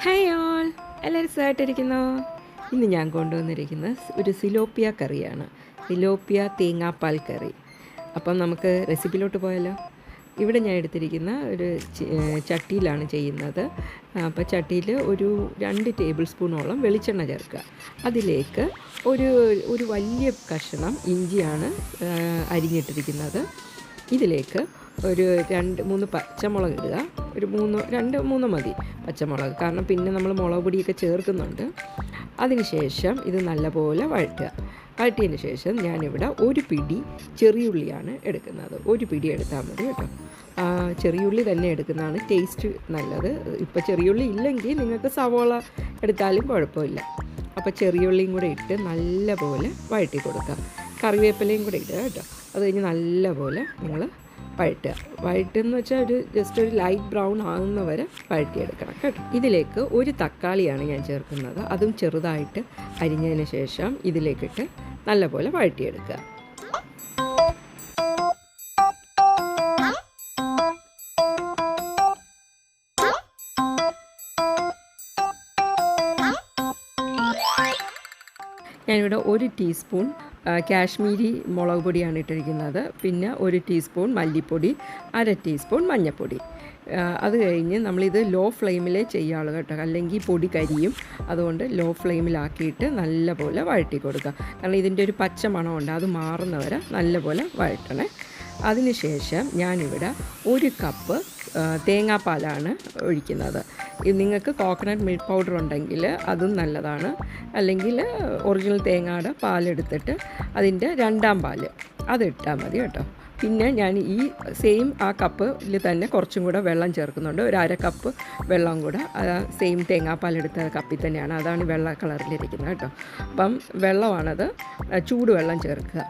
Hi all, എല്ലാവരും സുഖമായിട്ടിരിക്കുന്നോ? ഇന്ന് ഞാൻ കൊണ്ടുവന്നിരിക്കുന്ന ഒരു സിലോപ്പിയ കറിയാണ്. സിലോപ്പിയ തേങ്ങാപ്പാൽ കറി. അപ്പം നമുക്ക് റെസിപ്പിയിലോട്ട് പോയാലോ? ഇവിടെ ഞാൻ എടുത്തിരിക്കുന്ന ഒരു ചട്ടിയിലാണ് ചെയ്യുന്നത്. അപ്പോൾ ചട്ടിയിൽ ഒരു 2 ടേബിൾ സ്പൂണോളം വെളിച്ചെണ്ണ ചേർക്കുക. അതിലേക്ക് ഒരു വലിയ കഷ്ണം ഇഞ്ചിയാണ് അരിഞ്ഞിട്ടിരിക്കുന്നത്. ഇതിലേക്ക് ഒരു 2-3 പച്ചമുളക് ഇടുക. ഒരു 2-3 മതി പച്ചമുളക്, കാരണം പിന്നെ നമ്മൾ മുളക് പൊടിയൊക്കെ ചേർക്കുന്നുണ്ട്. അതിനുശേഷം ഇത് നല്ലപോലെ വഴറ്റിയതിന് ശേഷം ഞാനിവിടെ ഒരു പിടി ചെറിയുള്ളിയാണ് എടുക്കുന്നത്. ഒരു പിടി എടുത്താൽ മതി കേട്ടോ. ചെറിയുള്ളി തന്നെ എടുക്കുന്നതാണ് ടേസ്റ്റ് നല്ലത്. ഇപ്പോൾ ചെറിയുള്ളി ഇല്ലെങ്കിൽ നിങ്ങൾക്ക് സവോള എടുത്താലും കുഴപ്പമില്ല. അപ്പോൾ ചെറിയുള്ളിയും കൂടെ ഇട്ട് നല്ലപോലെ വഴറ്റി കൊടുക്കുക. കറിവേപ്പിലയും കൂടെ ഇടുക കേട്ടോ. അത് കഴിഞ്ഞ് നല്ലപോലെ നിങ്ങൾ വഴറ്റുന്ന വെച്ചാൽ ജസ്റ്റ് ഒരു ലൈറ്റ് ബ്രൗൺ ആകുന്ന വരെ വഴറ്റിയെടുക്കണം കേട്ടോ. ഇതിലേക്ക് ഒരു തക്കാളിയാണ് ഞാൻ ചേർക്കുന്നത്. അതും ചെറുതായിട്ട് അരിഞ്ഞതിന് ശേഷം ഇതിലേക്കിട്ട് നല്ലപോലെ വഴറ്റിയെടുക്കുക. ഞാനിവിടെ 1 ടീസ്പൂൺ കാശ്മീരി മുളക് പൊടിയാണ് ഇട്ടിരിക്കുന്നത്. പിന്നെ 1 ടീസ്പൂൺ മല്ലിപ്പൊടി, 1/2 ടീസ്പൂൺ മഞ്ഞൾപ്പൊടി. അത് കഴിഞ്ഞ് നമ്മളിത് ലോ ഫ്ലെയിമിലേ ചെയ്യാവുള്ളൂ കേട്ടോ, അല്ലെങ്കിൽ പൊടി കരിയും. അതുകൊണ്ട് ലോ ഫ്ലെയിമിലാക്കിയിട്ട് നല്ലപോലെ വഴറ്റി കൊടുക്കുക. കാരണം ഇതിൻ്റെ ഒരു പച്ച മണമുണ്ട്, അത് മാറുന്നവരെ നല്ലപോലെ വഴറ്റണേ. അതിനുശേഷം ഞാനിവിടെ 1 കപ്പ് തേങ്ങാപ്പാലാണ് ഒഴിക്കുന്നത്. നിങ്ങൾക്ക് കോക്കനട്ട് മിൽക്ക് പൗഡർ ഉണ്ടെങ്കിൽ അതും നല്ലതാണ്. അല്ലെങ്കിൽ ഒറിജിനൽ തേങ്ങയുടെ പാലെടുത്തിട്ട് അതിൻ്റെ 2ാം പാല് അതിട്ടാൽ മതി കേട്ടോ. പിന്നെ ഞാൻ ഈ സെയിം ആ കപ്പിൽ തന്നെ കുറച്ചും കൂടെ വെള്ളം ചേർക്കുന്നുണ്ട്. ഒരു 1/2 കപ്പ് വെള്ളം കൂടെ സെയിം തേങ്ങാപ്പാലെടുത്ത കപ്പിൽ തന്നെയാണ്, അതാണ് വെള്ള കളറിലിരിക്കുന്നത് കേട്ടോ. അപ്പം വെള്ളമാണത്, ചൂടുവെള്ളം ചേർക്കുക.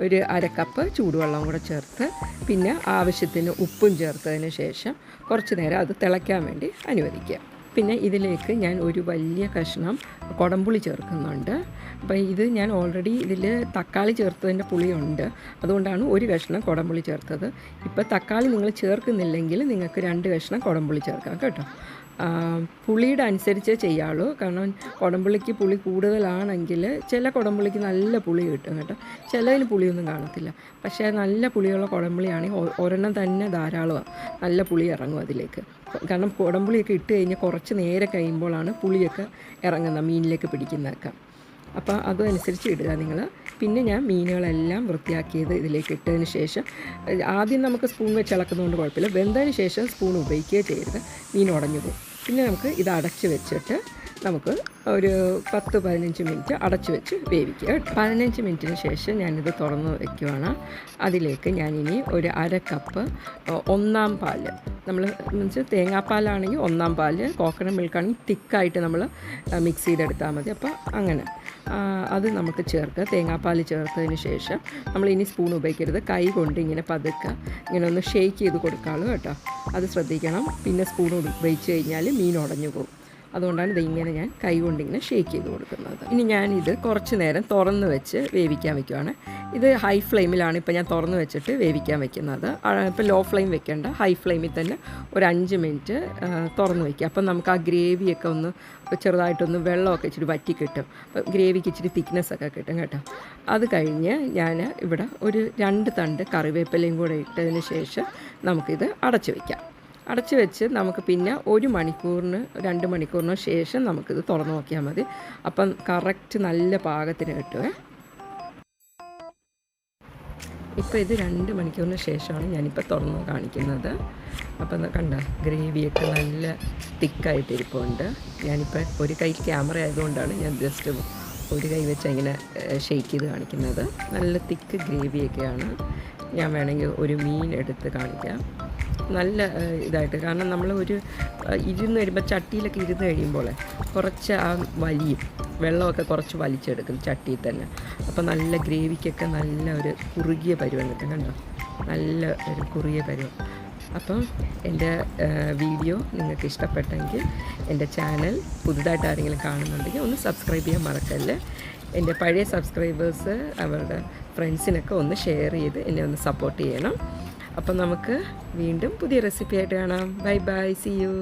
ഒരു 1/2 കപ്പ് ചൂടുവെള്ളം കൂടെ ചേർത്ത് പിന്നെ ആവശ്യത്തിന് ഉപ്പും ചേർത്തതിന് ശേഷം കുറച്ച് നേരം അത് തിളയ്ക്കാൻ വേണ്ടി അനുവദിക്കുക. പിന്നെ ഇതിലേക്ക് ഞാൻ ഒരു വലിയ കഷ്ണം കുടംപുളി ചേർക്കുന്നുണ്ട്. അപ്പോൾ ഇത് ഞാൻ ഓൾറെഡി ഇതിൽ തക്കാളി ചേർത്തതിൻ്റെ പുളിയുണ്ട്, അതുകൊണ്ടാണ് 1 കഷ്ണം കുടംപുളി ചേർത്തത്. ഇപ്പോൾ തക്കാളി നിങ്ങൾ ചേർക്കുന്നില്ലെങ്കിൽ നിങ്ങൾക്ക് 2 കഷ്ണം കുടംപുളി ചേർക്കാം കേട്ടോ. പുളിയുടെ അനുസരിച്ചേ ചെയ്യാവുള്ളൂ. കാരണം കുടംപുളിക്ക് പുളി കൂടുതലാണെങ്കിൽ ചില കുടംപുളിക്ക് നല്ല പുളി കിട്ടും കേട്ടോ, ചിലതിന് പുളിയൊന്നും കാണത്തില്ല. പക്ഷേ നല്ല പുളിയുള്ള കുടംപുളിയാണെങ്കിൽ ഒരെണ്ണം തന്നെ ധാരാളമാണ്, നല്ല പുളി ഇറങ്ങും അതിലേക്ക്. കാരണം കുടംപുളിയൊക്കെ ഇട്ട് കഴിഞ്ഞാൽ കുറച്ച് നേരം കഴിയുമ്പോഴാണ് പുളിയൊക്കെ ഇറങ്ങുന്നത്, മീനിലേക്ക് പിടിക്കുന്നതൊക്കെ. അപ്പോൾ അതനുസരിച്ച് ഇടുക നിങ്ങൾ. പിന്നെ ഞാൻ മീനുകളെല്ലാം വൃത്തിയാക്കിയത് ഇതിലേക്ക് ഇട്ടതിന് ശേഷം ആദ്യം നമുക്ക് സ്പൂൺ വെച്ച് ഇളക്കുന്നതുകൊണ്ട് കുഴപ്പമില്ല. വെന്തതിന് ശേഷം സ്പൂൺ ഉപയോഗിക്കുകയോ ചെയ്യരുത്, മീൻ ഉടഞ്ഞു പോകും. പിന്നെ നമുക്ക് ഇത് അടച്ച് വെച്ചിട്ട് നമുക്ക് ഒരു 10-15 മിനിറ്റ് അടച്ച് വെച്ച് വേവിക്കുക. 15 മിനിറ്റിന് ശേഷം ഞാനിത് തുറന്ന് വയ്ക്കുവാണ്. അതിലേക്ക് ഞാനിനി ഒരു 1/2 കപ്പ് 1ാം പാല്, നമ്മൾ മീൻസ് തേങ്ങാപ്പാലാണെങ്കിൽ 1ാം പാല്, കോക്കനട്ട് മിൽക്കാണെങ്കിൽ തിക്കായിട്ട് നമ്മൾ മിക്സ് ചെയ്തെടുത്താൽ മതി. അപ്പോൾ അങ്ങനെ അത് നമുക്ക് ചേർക്കുക. തേങ്ങാപ്പാൽ ചേർത്തതിന് ശേഷം നമ്മളിനി സ്പൂൺ ഉപയോഗിക്കരുത്, കൈ കൊണ്ട് ഇങ്ങനെ പതുക്കെ ഇങ്ങനെ ഒന്ന് ഷെയ്ക്ക് ചെയ്ത് കൊടുക്കാമല്ലോ കേട്ടോ, അത് ശ്രദ്ധിക്കണം. പിന്നെ സ്പൂൺ ഉപയോഗിച്ച് കഴിഞ്ഞാൽ മീൻ ഉടഞ്ഞു പോകും. അതുകൊണ്ടാണ് ഇതിങ്ങനെ ഞാൻ കൈ കൊണ്ടിങ്ങനെ ഷേക്ക് ചെയ്ത് കൊടുക്കുന്നത്. ഇനി ഞാനിത് കുറച്ച് നേരം തുറന്ന് വെച്ച് വേവിക്കാൻ വയ്ക്കുവാണ്. ഇത് ഹൈ ഫ്ലെയിമിലാണ് ഇപ്പോൾ ഞാൻ തുറന്ന് വെച്ചിട്ട് വേവിക്കാൻ വയ്ക്കുന്നത്. ഇപ്പോൾ ലോ ഫ്ലെയിം വെക്കേണ്ട, ഹൈ ഫ്ലെയിമിൽ തന്നെ ഒരു 5 മിനിറ്റ് തുറന്ന് വയ്ക്കുക. അപ്പം നമുക്ക് ആ ഗ്രേവിയൊക്കെ ഒന്ന് ചെറുതായിട്ടൊന്ന് വെള്ളമൊക്കെ ഇച്ചിരി വറ്റി കിട്ടും. അപ്പം ഗ്രേവിക്ക് ഇച്ചിരി തിക്നെസ്സൊക്കെ കിട്ടും കേട്ടോ. അത് കഴിഞ്ഞ് ഞാൻ ഇവിടെ ഒരു 2 തണ്ട് കറിവേപ്പിലയും കൂടെ ഇട്ടതിന് ശേഷം നമുക്കിത് അടച്ച് വയ്ക്കാം. അടച്ച് വെച്ച് നമുക്ക് പിന്നെ 1 മണിക്കൂറിന് 2 മണിക്കൂറിന് ശേഷം നമുക്കിത് തുറന്ന് നോക്കിയാൽ മതി. അപ്പം കറക്റ്റ് നല്ല പാകത്തിന് കിട്ടുമേ. ഇപ്പോൾ ഇത് 2 മണിക്കൂറിന് ശേഷമാണ് ഞാനിപ്പോൾ തുറന്ന് കാണിക്കുന്നത്. അപ്പം കണ്ട ഗ്രേവിയൊക്കെ നല്ല തിക്കായിട്ടിരിപ്പുണ്ട്. ഞാനിപ്പോൾ ഒരു കൈ ക്യാമറ ആയതുകൊണ്ടാണ് ഞാൻ ജസ്റ്റ് ഒരു കൈ വെച്ച് ഇങ്ങനെ ഷെയ്ക്ക് ചെയ്ത് കാണിക്കുന്നത്. നല്ല തിക്ക് ഗ്രേവിയൊക്കെയാണ്. ഞാൻ വേണമെങ്കിൽ ഒരു മീൻ എടുത്ത് കാണിക്കാം. നല്ല ഇതായിട്ട്, കാരണം നമ്മൾ ഇരുന്ന് വരുമ്പോൾ ചട്ടിയിലൊക്കെ ഇരുന്ന് കഴിയുമ്പോൾ കുറച്ച് ആ വെള്ളമൊക്കെ കുറച്ച് വലിച്ചെടുക്കും ചട്ടിയിൽ തന്നെ. അപ്പോൾ നല്ല ഗ്രേവിക്കൊക്കെ നല്ല ഒരു കുറുകിയ പരുവം കിട്ടും കണ്ടോ, നല്ല ഒരു കുറുകിയ പരുവം. അപ്പം എൻ്റെ വീഡിയോ നിങ്ങൾക്ക് ഇഷ്ടപ്പെട്ടെങ്കിൽ എൻ്റെ ചാനൽ പുതുതായിട്ട് ആരെങ്കിലും കാണുന്നുണ്ടെങ്കിൽ ഒന്ന് സബ്സ്ക്രൈബ് ചെയ്യാൻ മറക്കല്ലേ. എൻ്റെ പഴയ സബ്സ്ക്രൈബേഴ്സ് അവരുടെ ഫ്രണ്ട്സിനൊക്കെ ഒന്ന് ഷെയർ ചെയ്ത് എന്നെ ഒന്ന് സപ്പോർട്ട് ചെയ്യണം. അപ്പം നമുക്ക് വീണ്ടും പുതിയ റെസിപ്പി ആയിട്ട് കാണാം. Bye bye, see U.